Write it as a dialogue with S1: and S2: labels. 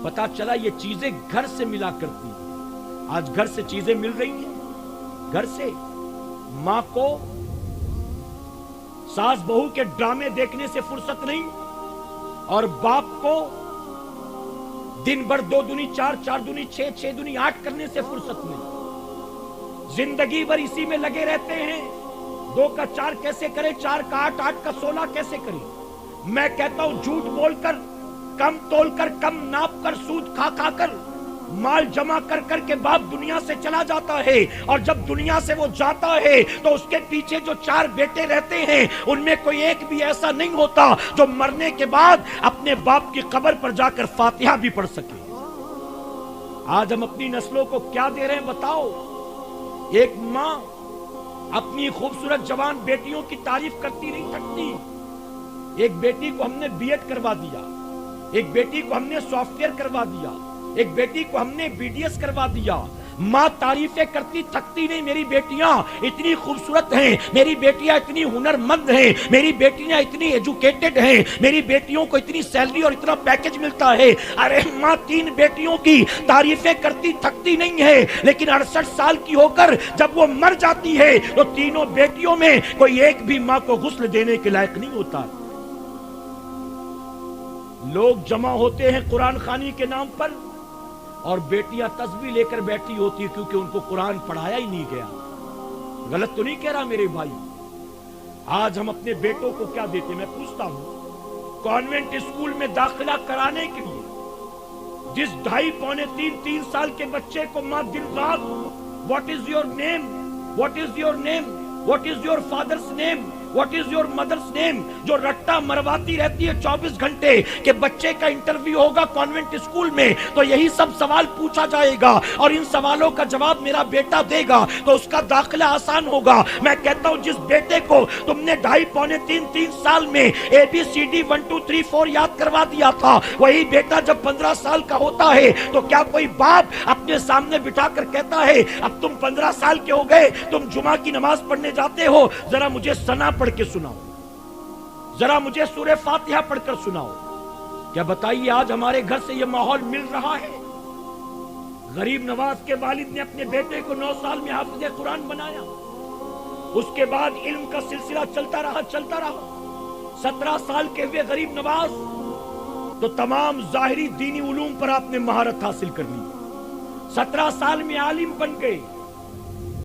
S1: پتا چلا یہ چیزیں گھر سے ملا کرتی ہیں. آج گھر سے چیزیں مل رہی ہیں. گھر سے ماں کو ساس بہو کے ڈرامے دیکھنے سے فرصت نہیں, اور باپ کو دن بھر 2 دونی 4, 4 دونی 6, 6 دونی 8 کرنے سے فرصت نہیں. زندگی بھر اسی میں لگے رہتے ہیں. 2 کا 4 کیسے کرے, 4 کا 8, 8 کا 16 کیسے کرے. میں کہتا ہوں جھوٹ بول کر, کم تول کر, کم ناپ کر, سود کھا کھا کر, مال جمع کر کر کے باپ دنیا سے چلا جاتا ہے, اور جب دنیا سے وہ جاتا ہے تو اس کے پیچھے جو 4 بیٹے رہتے ہیں ان میں کوئی ایک بھی ایسا نہیں ہوتا جو مرنے کے بعد اپنے باپ کی قبر پر جا کر فاتحہ بھی پڑھ سکے. آج ہم اپنی نسلوں کو کیا دے رہے ہیں بتاؤ. ایک ماں اپنی خوبصورت جوان بیٹیوں کی تعریف کرتی نہیں تھکتی. ایک بیٹی کو ہم نے بی ایڈ کروا دیا, ایک بیٹی کو ہم نے سافٹ ویئر کروا دیا, ایک بیٹی کو ہم نے بی ڈی ایس کروا دیا. ماں تعریفیں کرتی تھکتی نہیں. میری بیٹیاں اتنی خوبصورت ہیں, میری بیٹیاں اتنی ہنرمند ہیں, میری بیٹیاں اتنی ایجوکیٹڈ ہیں, میری بیٹیوں کو اتنی سیلری اور اتنا پیکج ملتا ہے. ارے ماں 3 بیٹیوں کی تعریفیں کرتی تھکتی نہیں ہے, لیکن 68 سال کی ہو کر جب وہ مر جاتی ہے تو تینوں بیٹیوں میں کوئی ایک بھی ماں کو غسل دینے کے لائق نہیں ہوتا. لوگ جمع ہوتے ہیں قرآن خوانی کے نام پر, اور بیٹیاں تسبیح لے کر بیٹھی ہوتی ہے کیونکہ ان کو قرآن پڑھایا ہی نہیں گیا. غلط تو نہیں کہہ رہا میرے بھائی. آج ہم اپنے بیٹوں کو کیا دیتے, میں پوچھتا ہوں, کانوینٹ اسکول میں داخلہ کرانے کے لیے جس 2.5 پونے 3 سال کے بچے کو ماں دن رات what is your name, what is your name, what is your father's name, what is your mother's name, جو رٹا مرواتی رہتی ہے 24 گھنٹے کہ بچے کا انٹرویو ہوگا کانوینٹ اسکول میں تو یہی سب سوال پوچھا جائے گا, اور ان سوالوں کا جواب میرا بیٹا دے گا تو اس کا داخلہ آسان ہوگا. میں کہتا ہوں جس بیٹے کو تم نے 2.5 پونے 3 سال میں ABCD 1 2 3 4 یاد کروا دیا تھا, وہی بیٹا جب 15 سال کا ہوتا ہے تو کیا کوئی باپ اپنے سامنے بٹھا کر کہتا ہے اب تم 15 سال کے ہو گئے, تم جمعہ کی نماز پڑھنے جاتے ہو, ذرا مجھے ثنا پڑھ کے سناؤ, ذرا مجھے سورہ فاتحہ پڑھ کر سناؤ. کیا بتائیے آج ہمارے گھر سے یہ ماحول مل رہا ہے؟ غریب نواز کے والد نے اپنے بیٹے کو 9 سال میں حافظ قرآن بنایا, اس کے بعد علم کا سلسلہ چلتا رہا. 17 سال کے ہوئے غریب نواز تو تمام ظاہری دینی علوم پر آپ نے مہارت حاصل کر لی. 17 سال میں عالم بن گئے.